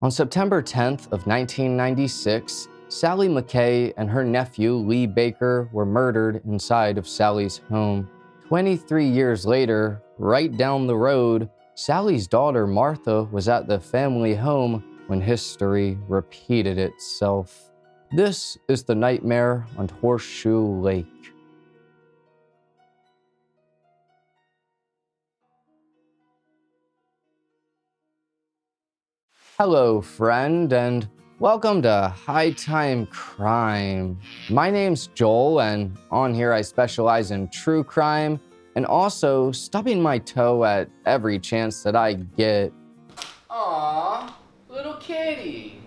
On September 10th of 1996, Sally McKay and her nephew Lee Baker were murdered inside of Sally's home. 23 years later, right down the road, Sally's daughter Martha was at the family home when history repeated itself. This is the nightmare on Horseshoe Lake. Hello, friend, and welcome to High Time Crime. My name's Joel, and on here I specialize in true crime and also stubbing my toe at every chance that I get. Aw, little kitty.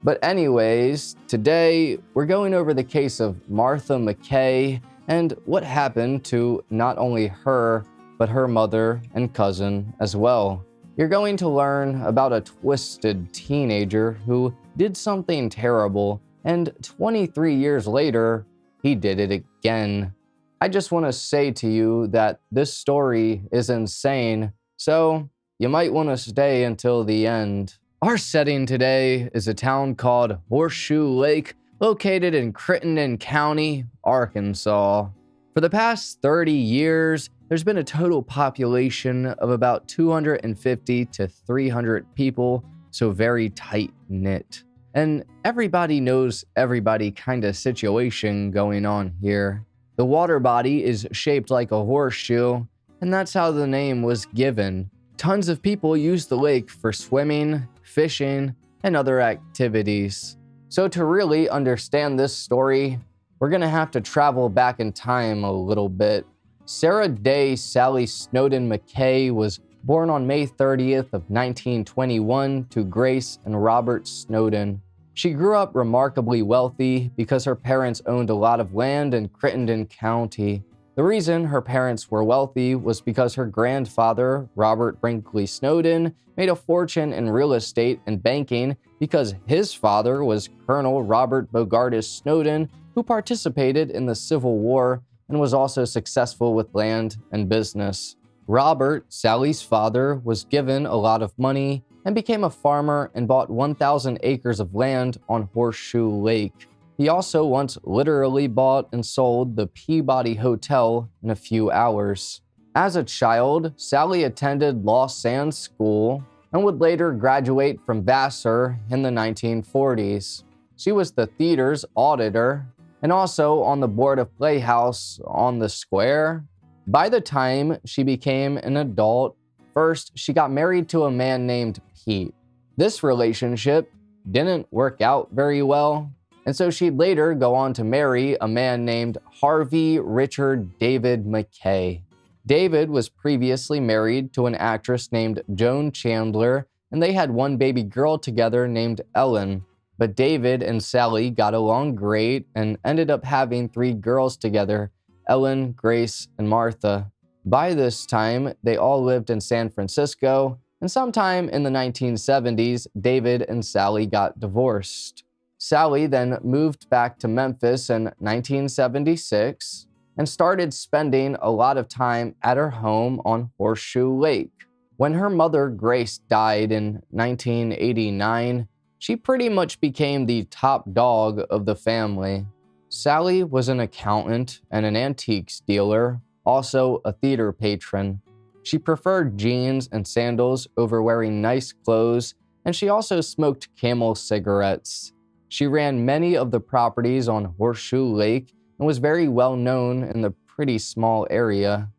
But anyways, today we're going over the case of Martha McKay and what happened to not only her, but her mother and cousin as well. You're going to learn about a twisted teenager who did something terrible, and 23 years later, he did it again. I just want to say to you that this story is insane, so you might want to stay until the end. Our setting today is a town called Horseshoe Lake, located in Crittenden County, Arkansas. For the past 30 years, there's been a total population of about 250 to 300 people, so very tight-knit. And everybody knows everybody kind of situation going on here. The water body is shaped like a horseshoe, and that's how the name was given. Tons of people use the lake for swimming, fishing, and other activities. So to really understand this story, we're gonna have to travel back in time a little bit. Sarah Day Sally Snowden McKay was born on May 30th of 1921 to Grace and Robert Snowden. She grew up remarkably wealthy because her parents owned a lot of land in Crittenden County. The reason her parents were wealthy was because her grandfather, Robert Brinkley Snowden, made a fortune in real estate and banking because his father was Colonel Robert Bogardus Snowden, who participated in the Civil War and was also successful with land and business. Robert, Sally's father, was given a lot of money and became a farmer and bought 1,000 acres of land on Horseshoe Lake. He also once literally bought and sold the Peabody Hotel in a few hours. As a child, Sally attended Los Sands School and would later graduate from Vassar in the 1940s. She was the theater's auditor and also on the board of Playhouse on the Square. By the time she became an adult, first she got married to a man named Pete. This relationship didn't work out very well, and so she'd later go on to marry a man named Harvey Richard David McKay. David was previously married to an actress named Joan Chandler, and they had one baby girl together named Ellen. But David and Sally got along great and ended up having 3 girls together: Ellen, Grace, and Martha. By this time, they all lived in San Francisco, and sometime in the 1970s, David and Sally got divorced. Sally then moved back to Memphis in 1976 and started spending a lot of time at her home on Horseshoe Lake. When her mother, Grace, died in 1989, she pretty much became the top dog of the family. Sally was an accountant and an antiques dealer, also a theater patron. She preferred jeans and sandals over wearing nice clothes, and she also smoked Camel cigarettes. She ran many of the properties on Horseshoe Lake and was very well known in the pretty small area.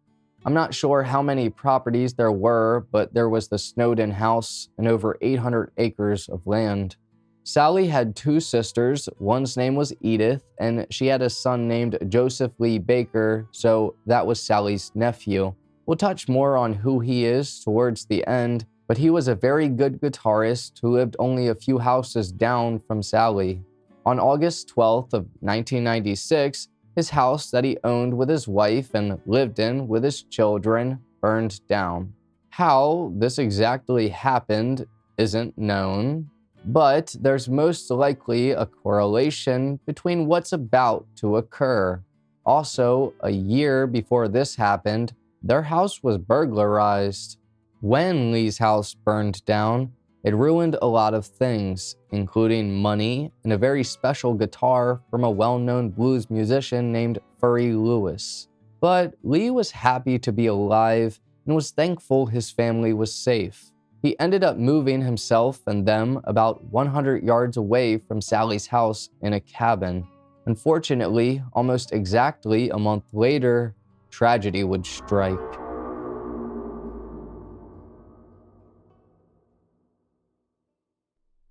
I'm not sure how many properties there were, but there was the Snowden House and over 800 acres of land. Sally had 2 sisters. One's name was Edith, and she had a son named Joseph Lee Baker, so that was Sally's nephew. We'll touch more on who he is towards the end, but he was a very good guitarist who lived only a few houses down from Sally. On August 12th of 1996, his house that he owned with his wife and lived in with his children burned down. How this exactly happened isn't known, But there's most likely a correlation between what's about to occur. Also, a year before this happened, their house was burglarized. When Lee's house burned down, it ruined a lot of things, including money and a very special guitar from a well-known blues musician named Furry Lewis. But Lee was happy to be alive and was thankful his family was safe. He ended up moving himself and them about 100 yards away from Sally's house in a cabin. Unfortunately, almost exactly a month later, tragedy would strike.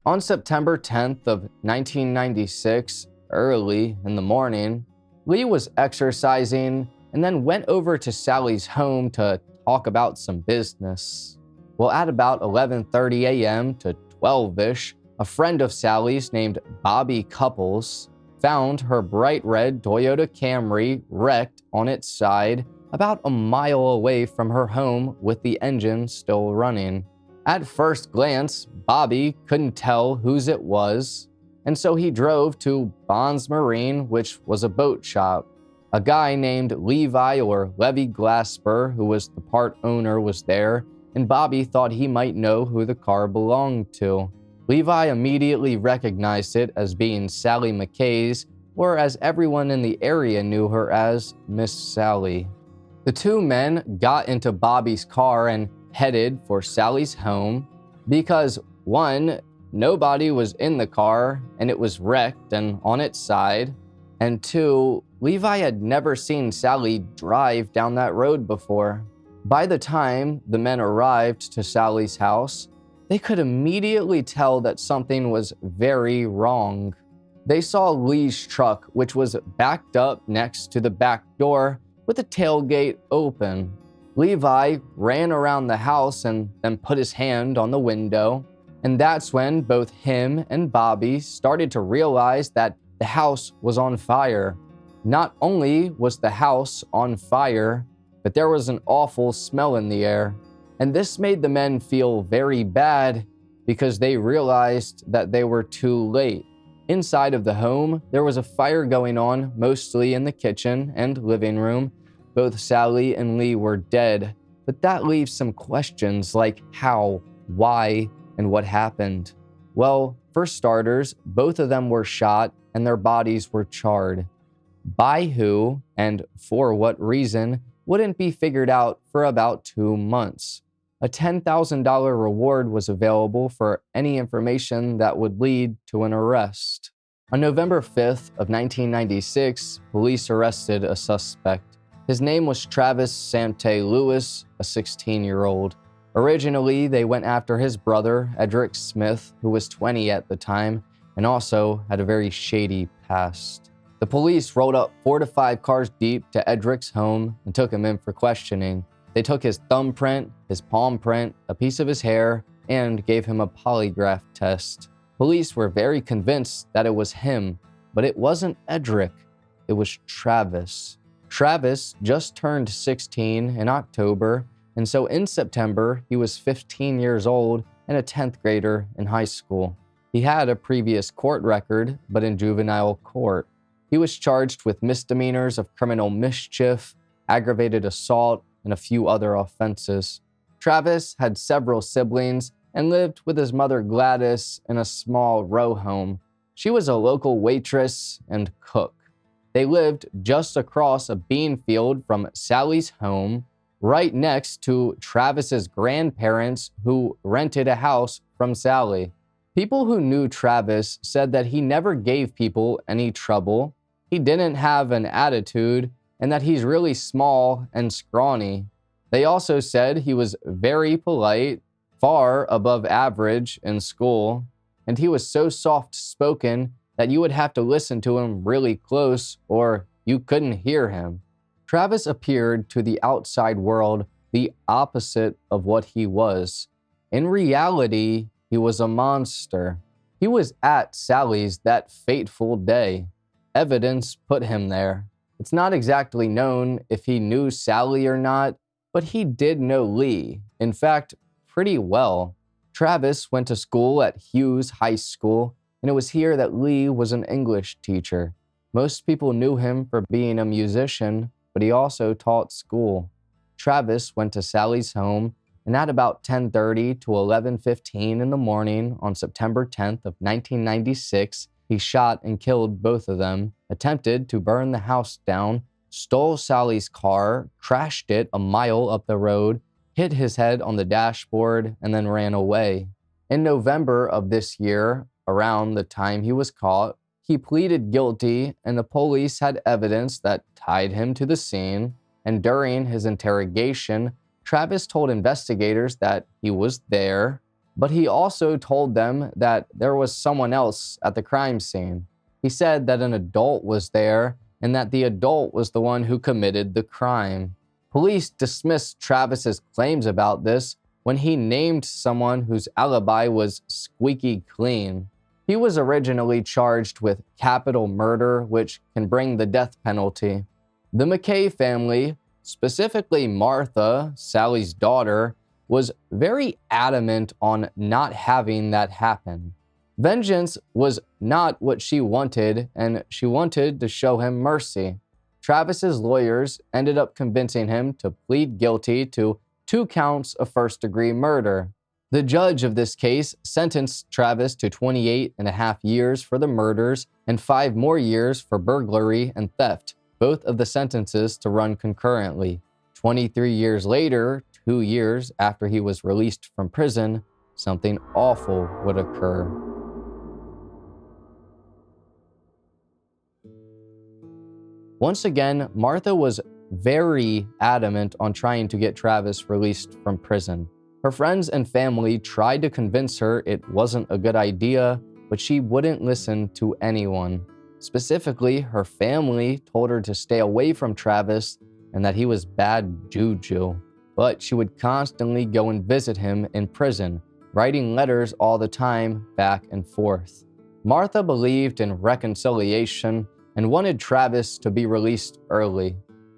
On September 10th of 1996, early in the morning, Lee was exercising and then went over to Sally's home to talk about some business. Well, at about 11:30 a.m. to 12-ish, a friend of Sally's named Bobby Couples found her bright red Toyota Camry wrecked on its side about a mile away from her home with the engine still running. At first glance, Bobby couldn't tell whose it was, and so he drove to Bonds Marine, which was a boat shop. A guy named Levi or Levy Glasper, who was the part owner, was there, and Bobby thought he might know who the car belonged to. Levi immediately recognized it as being Sally McKay's, or as everyone in the area knew her as, Miss Sally. The two men got into Bobby's car and headed for Sally's home because, one, nobody was in the car and it was wrecked and on its side, and two, Levi had never seen Sally drive down that road before. By the time the men arrived to Sally's house, they could immediately tell that something was very wrong. They saw Lee's truck, which was backed up next to the back door with the tailgate open. Levi ran around the house and then put his hand on the window, and that's when both him and Bobby started to realize that the house was on fire. Not only was the house on fire, but there was an awful smell in the air. And this made the men feel very bad because they realized that they were too late. Inside of the home, there was a fire going on, mostly in the kitchen and living room. Both Sally and Lee were dead, but that leaves some questions like how, why, and what happened. Well, for starters, both of them were shot and their bodies were charred. By who and for what reason wouldn't be figured out for about 2 months. A $10,000 reward was available for any information that would lead to an arrest. On November 5th of 1996, police arrested a suspect. His name was Travis Sante Lewis, a 16-year-old. Originally, they went after his brother, Edric Smith, who was 20 at the time, and also had a very shady past. The police rolled up 4 to 5 cars deep to Edric's home and took him in for questioning. They took his thumbprint, his palm print, a piece of his hair, and gave him a polygraph test. Police were very convinced that it was him, but it wasn't Edric. It was Travis. Travis just turned 16 in October, and so in September, he was 15 years old and a 10th grader in high school. He had a previous court record, but in juvenile court. He was charged with misdemeanors of criminal mischief, aggravated assault, and a few other offenses. Travis had several siblings and lived with his mother Gladys in a small row home. She was a local waitress and cook. They lived just across a bean field from Sally's home, right next to Travis's grandparents who rented a house from Sally. People who knew Travis said that he never gave people any trouble, he didn't have an attitude, and that he's really small and scrawny. They also said he was very polite, far above average in school, and he was so soft-spoken that you would have to listen to him really close or you couldn't hear him. Travis appeared to the outside world the opposite of what he was. In reality, he was a monster. He was at Sally's that fateful day. Evidence put him there. It's not exactly known if he knew Sally or not, but he did know Lee. In fact, pretty well. Travis went to school at Hughes High School, and it was here that Lee was an English teacher. Most people knew him for being a musician, but he also taught school. Travis went to Sally's home, and at about 10:30 to 11:15 in the morning on September 10th of 1996, he shot and killed both of them, attempted to burn the house down, stole Sally's car, crashed it a mile up the road, hit his head on the dashboard, and then ran away. In November of this year, around the time he was caught, he pleaded guilty, and the police had evidence that tied him to the scene. And during his interrogation, Travis told investigators that he was there, but he also told them that there was someone else at the crime scene. He said that an adult was there and that the adult was the one who committed the crime. Police dismissed Travis's claims about this when he named someone whose alibi was squeaky clean. He was originally charged with capital murder, which can bring the death penalty. The McKay family, specifically Martha, Sally's daughter, was very adamant on not having that happen. Vengeance was not what she wanted, and she wanted to show him mercy. Travis's lawyers ended up convincing him to plead guilty to 2 counts of first-degree murder. The judge of this case sentenced Travis to 28.5 years for the murders and 5 more years for burglary and theft, both of the sentences to run concurrently. 23 years later, 2 years after he was released from prison, something awful would occur. Once again, Martha was very adamant on trying to get Travis released from prison. Her friends and family tried to convince her it wasn't a good idea, but she wouldn't listen to anyone. Specifically, her family told her to stay away from Travis and that he was bad juju. But she would constantly go and visit him in prison, writing letters all the time back and forth. Martha believed in reconciliation and wanted Travis to be released early.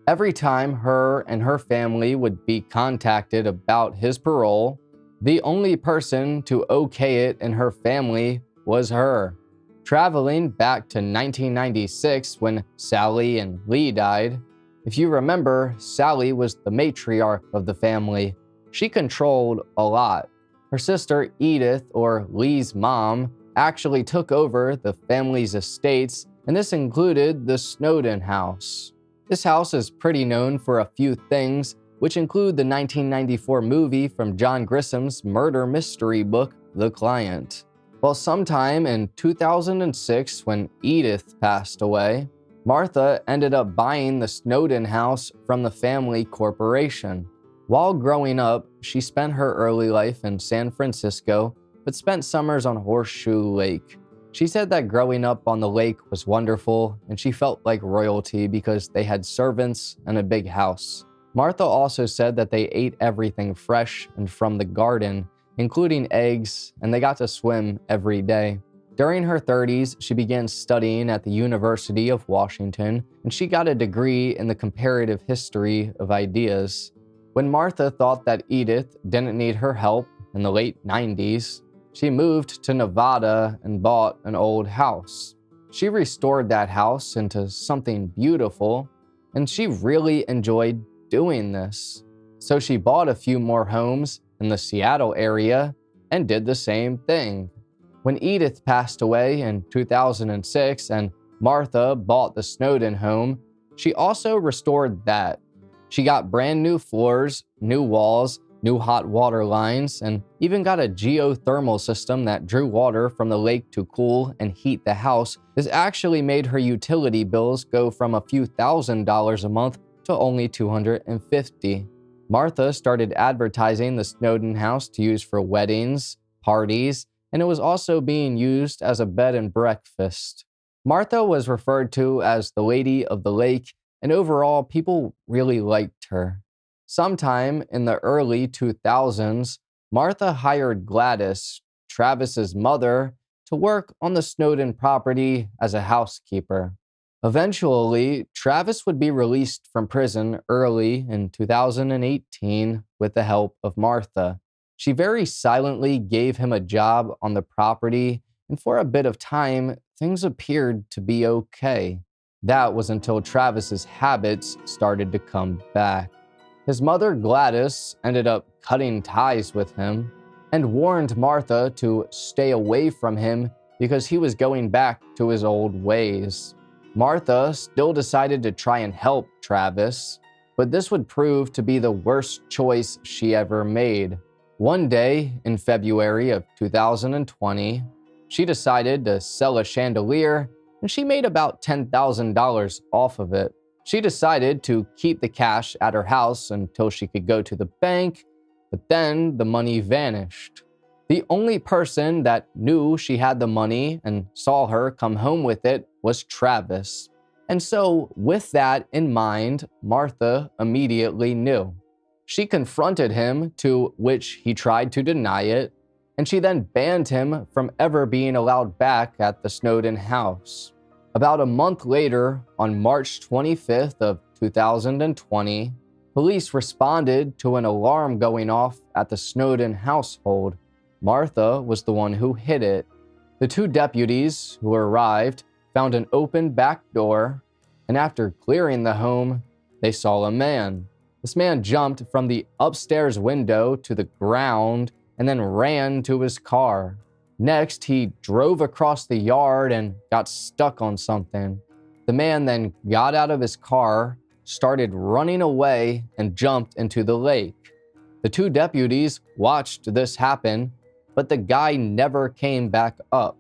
Every time her and her family would be contacted about his parole, the only person to okay it in her family was her. Traveling back to 1996 when Sally and Lee died, if you remember, Sally was the matriarch of the family. She controlled a lot. Her sister Edith, or Lee's mom, actually took over the family's estates, and this included the Snowden House. This house is pretty known for a few things, which include the 1994 movie from John Grissom's murder mystery book, The Client. Well, sometime in 2006, when Edith passed away, Martha ended up buying the Snowden House from the family corporation. While growing up, she spent her early life in San Francisco, but spent summers on Horseshoe Lake. She said that growing up on the lake was wonderful, and she felt like royalty because they had servants and a big house. Martha also said that they ate everything fresh and from the garden, including eggs, and they got to swim every day. During her 30s, she began studying at the University of Washington, and she got a degree in the comparative history of ideas. When Martha thought that Edith didn't need her help in the late 90s, she moved to Nevada and bought an old house. She restored that house into something beautiful, and she really enjoyed doing this. So she bought a few more homes in the Seattle area and did the same thing. When Edith passed away in 2006 and Martha bought the Snowden home, she also restored that. She got brand new floors, new walls, new hot water lines, and even got a geothermal system that drew water from the lake to cool and heat the house. This actually made her utility bills go from a few $1,000s a month to only $250. Martha started advertising the Snowden House to use for weddings, parties, and it was also being used as a bed and breakfast. Martha was referred to as the Lady of the Lake, and overall, people really liked her. Sometime in the early 2000s, Martha hired Gladys, Travis's mother, to work on the Snowden property as a housekeeper. Eventually, Travis would be released from prison early in 2018 with the help of Martha. She very silently gave him a job on the property, and for a bit of time, things appeared to be okay. That was until Travis's habits started to come back. His mother, Gladys, ended up cutting ties with him and warned Martha to stay away from him because he was going back to his old ways. Martha still decided to try and help Travis, but this would prove to be the worst choice she ever made. One day in February of 2020, she decided to sell a chandelier, and she made about $10,000 off of it. She decided to keep the cash at her house until she could go to the bank, but then the money vanished. The only person that knew she had the money and saw her come home with it was Travis. And so, with that in mind, Martha immediately knew. She confronted him, to which he tried to deny it, and she then banned him from ever being allowed back at the Snowden House. About a month later, on March 25th of 2020, police responded to an alarm going off at the Snowden household. Martha was the one who hid it. The two deputies who arrived found an open back door, and after clearing the home, they saw a man. This man jumped from the upstairs window to the ground and then ran to his car. Next, he drove across the yard and got stuck on something. The man then got out of his car, started running away, and jumped into the lake. The two deputies watched this happen, but the guy never came back up.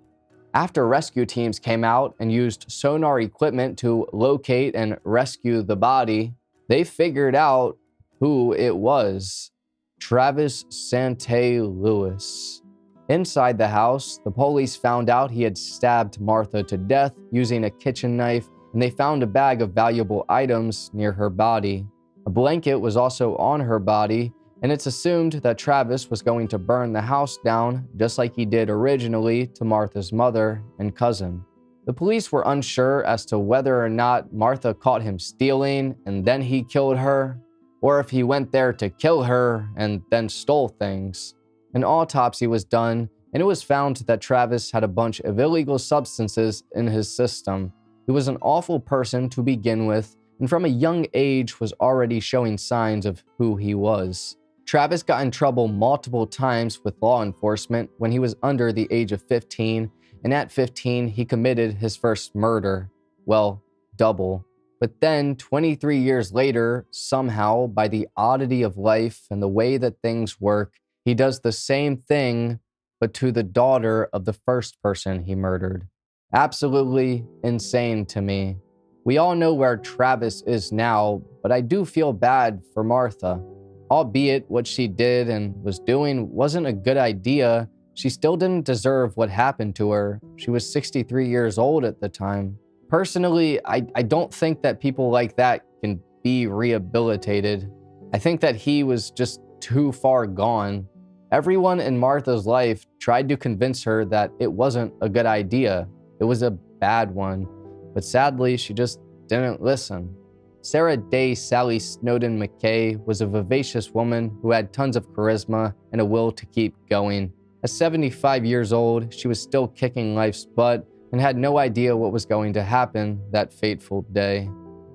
After rescue teams came out and used sonar equipment to locate and rescue the body, they figured out who it was: Travis Sante Lewis. Inside the house, the police found out he had stabbed Martha to death using a kitchen knife, and they found a bag of valuable items near her body. A blanket was also on her body, and it's assumed that Travis was going to burn the house down just like he did originally to Martha's mother and cousin. The police were unsure as to whether or not Martha caught him stealing and then he killed her, or if he went there to kill her and then stole things. An autopsy was done, and it was found that Travis had a bunch of illegal substances in his system. He was an awful person to begin with, and from a young age was already showing signs of who he was. Travis got in trouble multiple times with law enforcement when he was under the age of 15, and at 15 he committed his first murder. Well, double. But then 23 years later, somehow, by the oddity of life and the way that things work, he does the same thing, but to the daughter of the first person he murdered. Absolutely insane to me. We all know where Travis is now, but I do feel bad for Martha. Albeit what she did and was doing wasn't a good idea, she still didn't deserve what happened to her. She was 63 years old at the time. Personally, I don't think that people like that can be rehabilitated. I think that he was just too far gone. Everyone in Martha's life tried to convince her that it wasn't a good idea. It was a bad one. But sadly, she just didn't listen. Sarah Day Sally Snowden McKay was a vivacious woman who had tons of charisma and a will to keep going. At 75 years old, she was still kicking life's butt and had no idea what was going to happen that fateful day.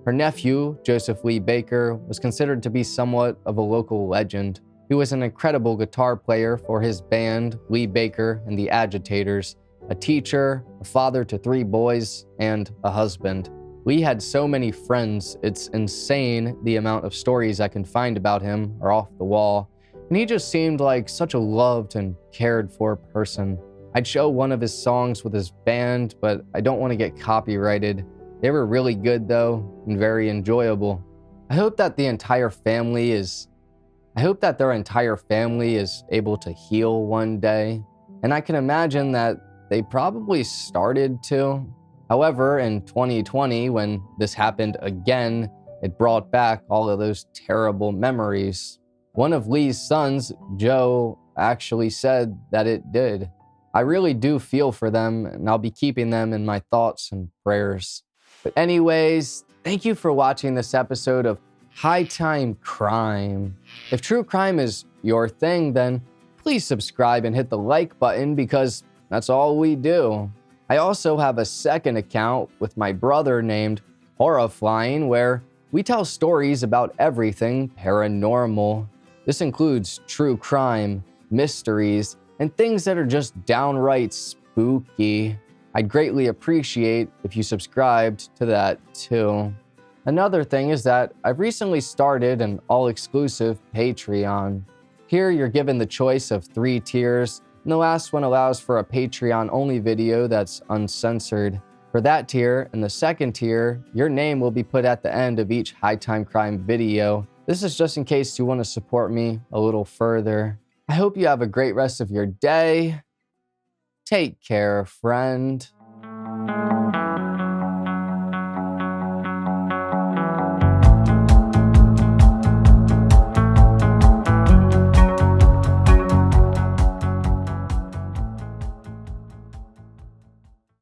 Her nephew, Joseph Lee Baker, was considered to be somewhat of a local legend. He was an incredible guitar player for his band, Lee Baker and the Agitators, a teacher, a father to 3 boys, and a husband. Lee had so many friends, it's insane the amount of stories I can find about him are off the wall, and he just seemed like such a loved and cared for person. I'd show one of his songs with his band, but I don't want to get copyrighted. They were really good though, and very enjoyable. I hope that their entire family is able to heal one day, and I can imagine that they probably started to. However, in 2020, when this happened again, it brought back all of those terrible memories. One of Lee's sons, Joe, actually said that it did. I really do feel for them, and I'll be keeping them in my thoughts and prayers. But anyways, thank you for watching this episode of High Time Crime. If true crime is your thing, then please subscribe and hit the like button because that's all we do. I also have a second account with my brother named Horrifying, where we tell stories about everything paranormal. This includes true crime, mysteries, and things that are just downright spooky. I'd greatly appreciate if you subscribed to that too. Another thing is that I've recently started an all-exclusive Patreon. Here you're given the choice of 3 tiers, and the last one allows for a Patreon-only video that's uncensored. For that tier and the second tier, your name will be put at the end of each High Time Crime video. This is just in case you want to support me a little further. I hope you have a great rest of your day. Take care, friend.